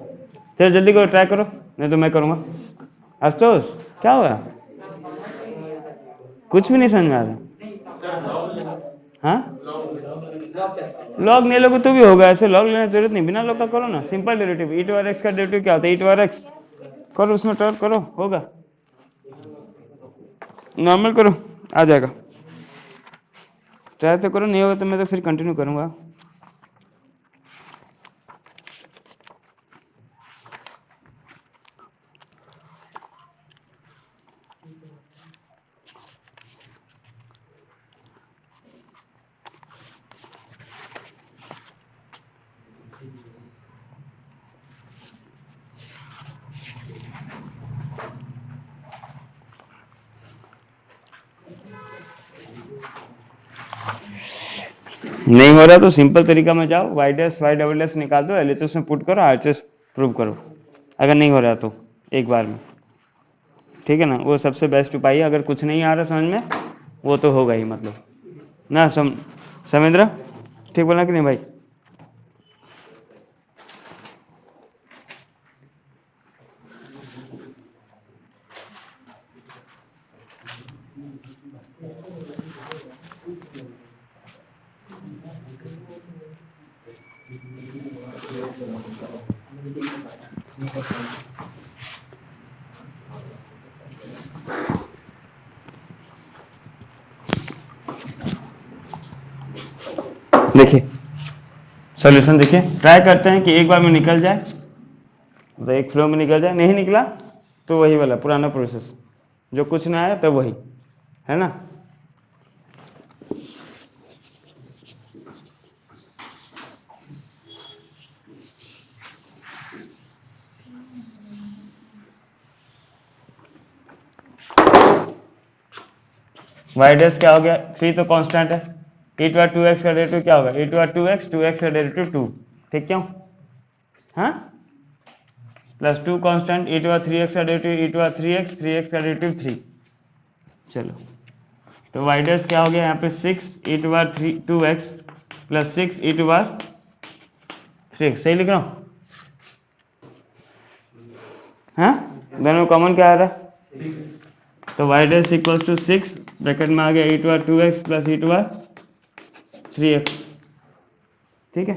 चलो जल्दी करो, ट्राई करो, नहीं तो मैं करूँगा। आशुतोष क्या हुआ? कुछ भी नहीं समझ में आ रहा। हाँ, लॉग नहीं लोगे तो भी होगा, ऐसे लॉग लेने की जरूरत नहीं, बिना लॉग का करो ना। Simple derivative, e to r x का डेरिवेटिव क्या होता है? e टू आर एक्स करो, उसमें ट्राई करो, होगा। नॉर्मल करो, आ जाएगा। ट्राई तो करो, नहीं होगा तो मैं तो फिर कंटिन्यू करूँगा। नहीं हो रहा तो सिंपल तरीका में जाओ, y dash y double dash निकाल दो, एलएचएस में पुट करो, आरएचएस प्रूव करो। अगर नहीं हो रहा तो एक बार में, ठीक है ना, वो सबसे बेस्ट उपाय है। अगर कुछ नहीं आ रहा समझ में, वो तो होगा ही, मतलब ना। समेंद्र ठीक बोला कि नहीं भाई? देखिए सॉल्यूशन देखिए, ट्राई करते हैं कि एक बार में निकल जाए, तो एक फ्लो में निकल जाए। नहीं निकला तो वही वाला पुराना प्रोसेस, जो कुछ ना आया तब वही, है ना। वाई डैश क्या हो गया, 3 तो कांस्टेंट है, e टू 2x का डेरिवेटिव क्या होगा, e टू 2x का डेरिवेटिव 2, ठीक क्यों, हाँ, plus 2 constant, e to 3x का डेरिवेटिव e टू 3x का डेरिवेटिव 3। चलो तो वाई डैश क्या हो गया यहाँ पे 6 e to 2x plus 6 e to 3x, सही लिख रहा हूँ, हाँ, दोनों में कॉमन क्या आ रहा है, तो y dash equal to 6 bracket में आ गया e to 2x plus e to 3x, ठीक है।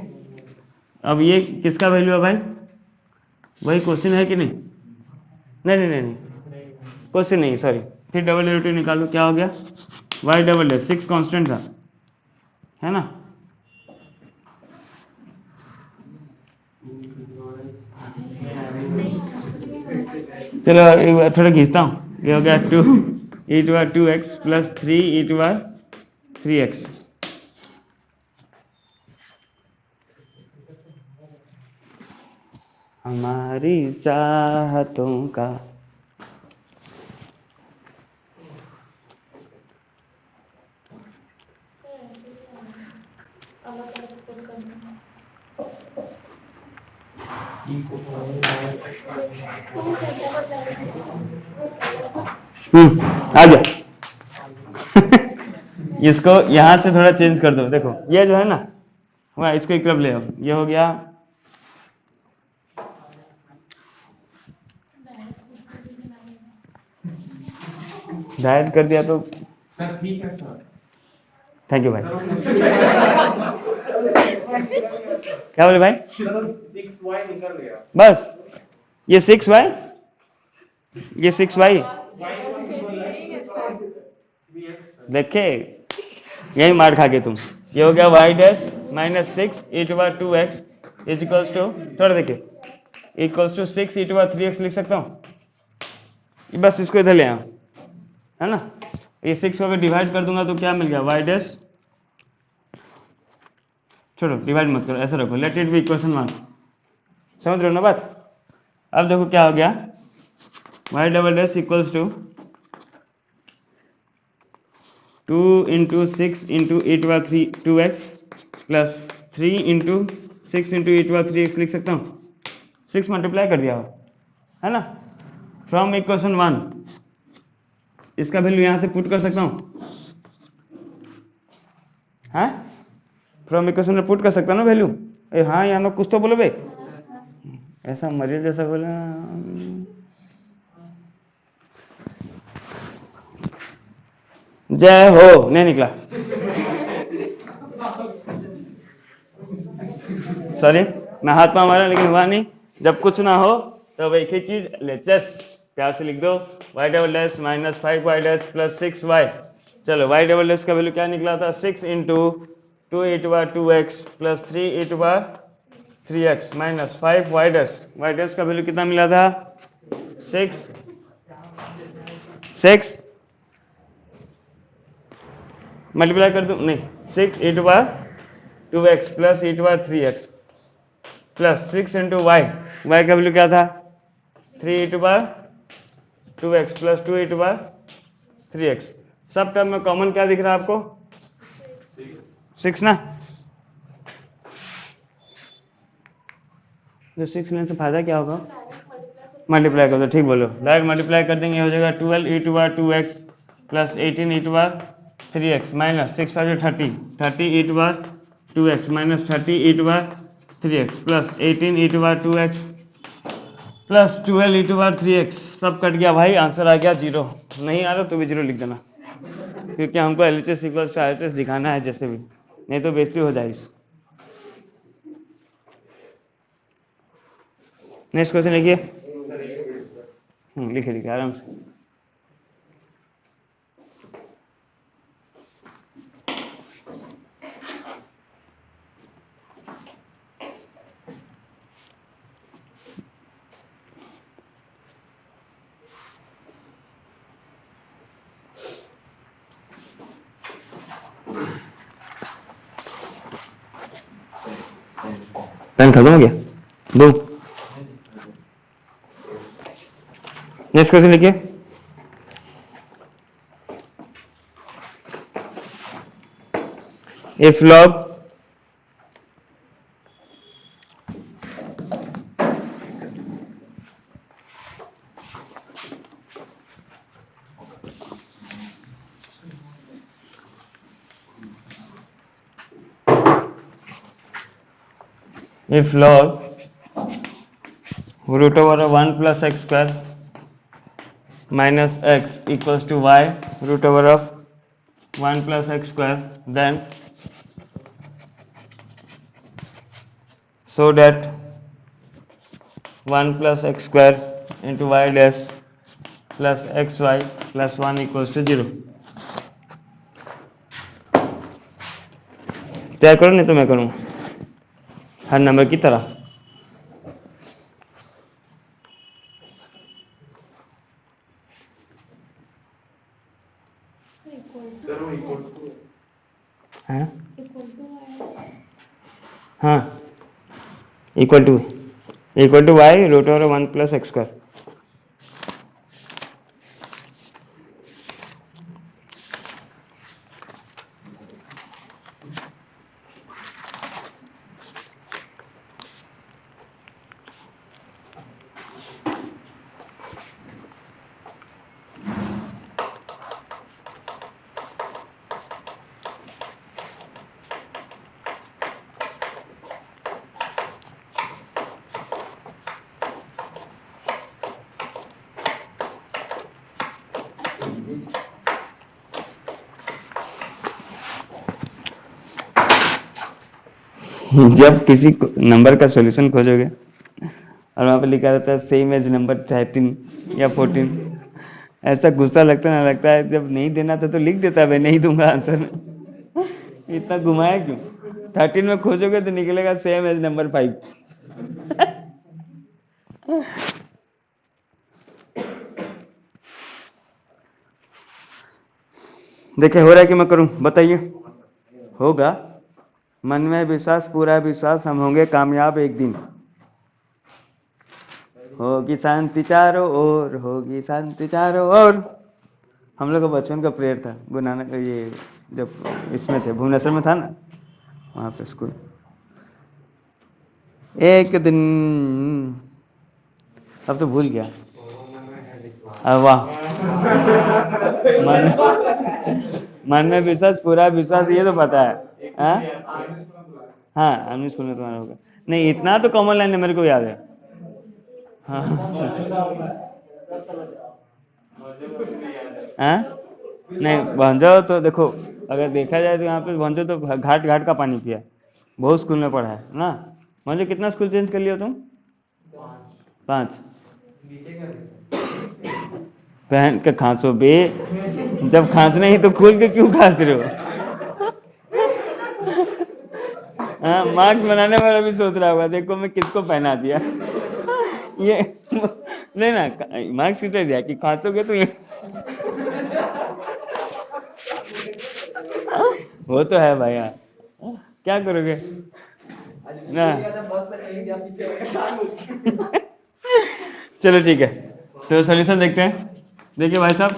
अब ये किसका वैल्यू है भाई, वही क्वेश्चन है कि नहीं, नहीं क्वेश्चन नहीं, सॉरी, फिर डबल डेरिवेटिव निकालो, क्या हो गया, वाई डबल डैश 6 कांस्टेंट था, है ना, चलो एक बार थोड़ा खींचता हूँ, ये हो गया 2 e to 2x plus 3 e to 3x, हमारी चाहतों का आ गया इसको यहां से थोड़ा चेंज कर दो, देखो ये जो है ना, वह इसको एक तरफ ले आओ, ये हो गया डायरेक्ट कर दिया तो ठीक है सर, थैंक यू भाई, क्या बोले भाई, 6y निकल गया, बस ये 6y, ये 6y, देखे यही मार खा के तुम, ये हो गया y dash minus 6 e to 2x is equals to, थोड़ा देखिए, equals to 6 e to 3x लिख सकता हूँ, बस इसको इधर ले आया, है ना, ये 6 को अगर डिवाइड कर दूंगा तो क्या मिल गया, वाई डैश, छोड़ो डिवाइड मत करो, ऐसा रखो, लेट इट बी इक्वेशन 1, समझ रहे हो ना बात। अब देखो क्या हो गया, y double dash equals to 2 into 6 into e to 2x plus 3 into 6 into e to 3x लिख सकता हूँ, 6 मल्टीप्लाई कर दिया हो, है ना, फ्रॉम इक्वेशन 1 इसका वैल्यू यहां से पुट कर सकता हूँ, हाँ, फ्रॉम इक्वेशन में पुट कर सकता हूँ ना वैल्यू, हाँ या नो कुछ तो बोलो बे, ऐसा मरीज जैसा बोला, जय हो, नहीं निकला, सॉरी मैं हाथ में मारा लेकिन हुआ नहीं, जब कुछ ना हो तब एक ही चीज लेचस प्यार से लिख दो, y double dash minus 5y dash plus 6y, चलो वाई डबल डैश का वैल्यू क्या निकला था, 6 into 2 e to 2x plus 3 e to 3x minus 5y dash का वैल्यू कितना मिला था, 6 मल्टीप्लाई कर दूं, नहीं 6 e to 2x plus e to 3x plus 6 into y का वैल्यू क्या था, 3 e to 2x plus 2 e to 3x, सब टर्म में कॉमन क्या दिख रहा है आपको, 6 ना, जो 6 लेने से फायदा क्या होगा, मल्टीप्लाई कर दो, ठीक बोलो, डायरेक्ट मल्टीप्लाई कर देंगे, हो जाएगा 12 e to 2x plus 18 e to 3x minus 6 5 30 e to 2x minus 30 e to 3x plus 18 e to 2x plus 12 e to 3x, सब कट गया भाई, आंसर आ गया 0, नहीं आ रहा तो भी 0 लिख देना, क्योंकि हमको LHS इक्वल्स टू RHS दिखाना है जैसे भी, नहीं तो बेइज्जती हो जाएगी। नेक्स्ट क्वेश्चन लिखिए, लिखिए आराम से, पेन खत्म हो गया, दो, नेक्स्ट क्वेश्चन लिखिए, if log root over 1 plus x square minus x equals to y root over of 1 plus x square, then so that 1 plus x square into y dash plus xy plus 1 equals to 0. तय करो नहीं तो मैं करूँ हर number की तरह. हाँ हाँ equal to y root over 1 plus x square. जब किसी नंबर का सॉल्यूशन खोजोगे और वहाँ पे लिखा रहता है सेम एज नंबर 13 या 14, ऐसा गुस्सा लगता है जब नहीं देना था तो लिख देता है भाई नहीं दूंगा आंसर. इतना घुमाया क्यों? 13 में खोजोगे तो निकलेगा सेम एज नंबर 5. देखिए हो रहा है कि मैं करूं? बताइए. होगा. मन में विश्वास, पूरा विश्वास, हम होंगे कामयाब एक दिन. होगी शांति चारों ओर, होगी शांति चारों ओर. हम लोग का बचपन का प्रेयर था. गुरु नानक ये जब इसमें थे भुवनेश्वर में था ना वहाँ पे स्कूल. एक दिन, अब तो भूल गया. वाह. मन में विश्वास, पूरा विश्वास, ये तो पता है. हाँ आर्मी स्कूल में तुम्हारा होगा. नहीं इतना तो कॉमन लाइन है मेरे को याद है. हाँ नहीं भंजो तो देखो अगर देखा जाए तो यहाँ पे भंजो तो घाट घाट का पानी पिया. बहुत स्कूल में पढ़ा है ना. भंजो कितना स्कूल चेंज कर लिया तुम? 5. पहन के खांसो बे. जब खांसना ही तो खोल के क्यों खांस रहे हो? हाँ मार्क्स बनाने वाला भी सोच रहा होगा देखो मैं किसको पहना दिया. ये नहीं ना मार्क्स कितना दिया कि खांसोगे तो ये. वो तो है भाई यार. क्या करोगे ना. चलो ठीक है तो सॉल्यूशन देखते हैं. देखिए भाई साहब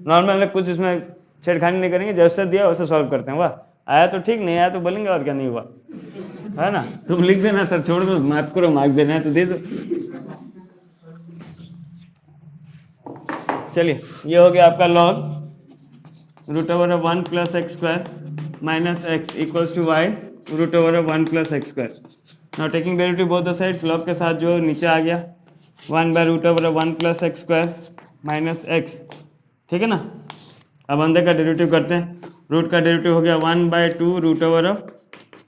नॉर्मल कुछ इसमें छेड़खानी नहीं करेंगे. जैसे दिया वैसे सॉल्व करते हैं. वाह आया तो ठीक, नहीं आया तो बोलेंगे और क्या नहीं हुआ है ना. तुम लिख देना सर छोड़ दो माफ करो, मार्क्स देना है तो दे दो. चलिए ये हो गया आपका log root over 1 plus x square minus x equals to y root over 1 plus x square. Now taking derivative both the sides, log के साथ जो नीचे आ गया 1 by root over 1 plus x square minus x. ठीक है ना. अब अंदर का डेरिवेटिव करते हैं. रूट का डेरिवेटिव हो गया 1 by 2 root over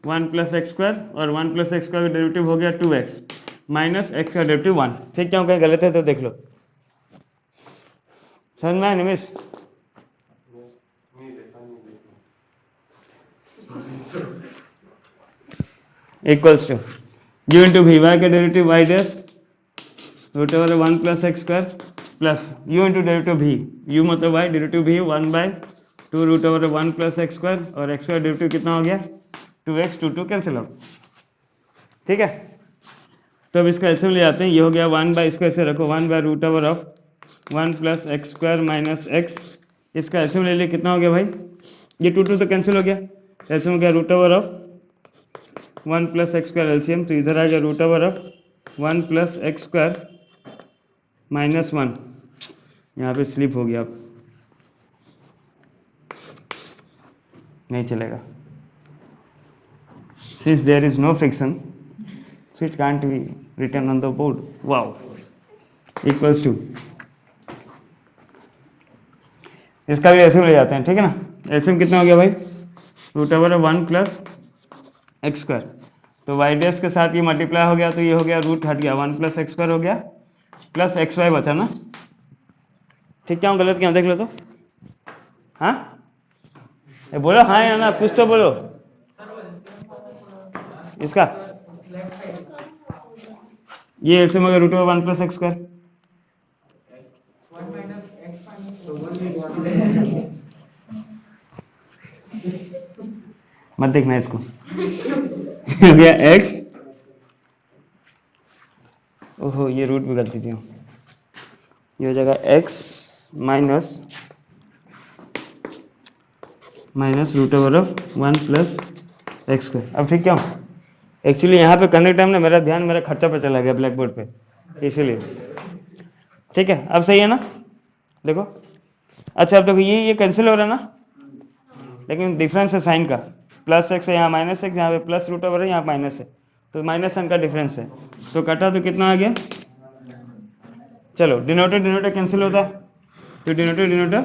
1 plus x square और 1 प्लस एक्स स्क्वायर का डेरिवेटिव हो गया 2x माइनस एक्स का डेरिवेटिव 1. ठीक, क्यों कहीं गलत है तो देख लो. समझ में आया Nimesh? Equals to U into V, Y का derivative Y dash root over 1 plus x square plus U into derivative भी, यू मतलब वाई, डेरिवेटिव भी 1 by 2 root over 1 plus x square और एक्स का डेरिवेटिव कितना हो गया 2x. 2 कैंसिल हो. ठीक है तो अब इसका एलसीएम ले जाते हैं. ये हो गया 1 बाय, इसको ऐसे रखो 1 by root over of 1 plus x square minus x. इसका एलसीएम ले लिए कितना हो गया भाई? ये 2 तो कैंसिल हो गया. एलसीएम हो गया root over of 1 plus x square LCM, तो इधर आ गया root over of 1 plus x square minus 1, यहाँ पे स्लिप हो गया, अब नहीं चलेगा, since there is no friction so it can't be written on the board. Wow, equals to, इसका भी एलसीएम ले जाते हैं, ठीक है ना। एलसीएम कितना हो गया भाई, root over 1 plus x square, तो वाई डैश के साथ ये मल्टीप्लाई हो गया, तो ये हो गया रूट हट गया, 1 प्लस एक्स स्क्वायर हो गया प्लस एक्स वाई बचा ना। ठीक क्या हूँ, गलत क्या हूँ, देख लो तो। हाँ ये बोलो हाँ या ना, कुछ तो बोलो। इसका ये एलसीएम हो गया root over 1 plus x square, मत देखना इसको। हो गया x, ओहो ये रूट भी गलती थी, ये हो जाएगा x minus root over of 1 plus x square. अब ठीक क्या हूँ, एक्चुअली यहाँ पे करने टाइम ना मेरा ध्यान मेरा खर्चा पे चला गया ब्लैक बोर्ड पे, इसीलिए। ठीक है, अब सही है ना, देखो। अच्छा अब देखो ये कैंसिल हो रहा है ना, लेकिन डिफरेंस है साइन का, प्लस एक्स है यहाँ माइनस एक्स, यहाँ पे प्लस रूट ओवर है यहाँ माइनस है, तो माइनस साइन का डिफरेंस है, तो कटा तो कितना आ गया, चलो डिनोटर डिनोटर कैंसिल होता है, तो डिनोटर डिनोटर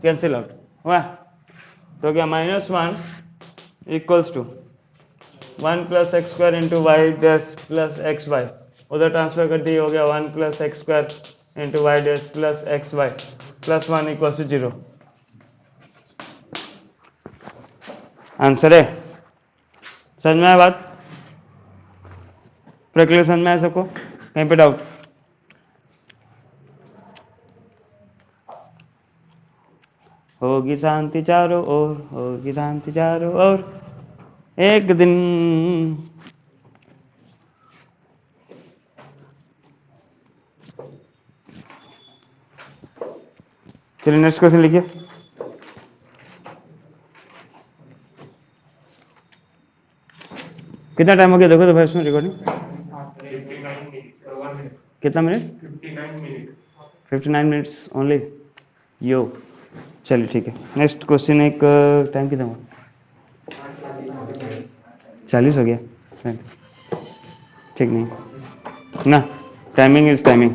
कैंसिल आउट हुआ, तो क्या -1 equals to 1 plus x square into y dash plus x y, उधर ट्रांसफर कर दिए, हो गया 1 plus x square into y dash plus x y plus 1 equals to 0। Answer है, समझ में आया बात, प्रक्रिया समझ में आया सबको, कहीं पे डाउट? होगी शांति चारों ओर, होगी शांति चारों ओर एक दिन। चलिए नेक्स्ट क्वेश्चन लिखिए। कितना टाइम हो गया देखो तो भाई इसमें रिकॉर्डिंग, कितना मिनट, 59 मिनट्स ओनली, यो। चलिए ठीक है, नेक्स्ट क्वेश्चन, एक टाइम कितना हुआ, 40 हो गया, ठीक नहीं ना, टाइमिंग इज टाइमिंग।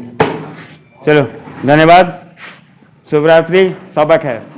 चलो धन्यवाद, शुभ रात्रि, सबक है।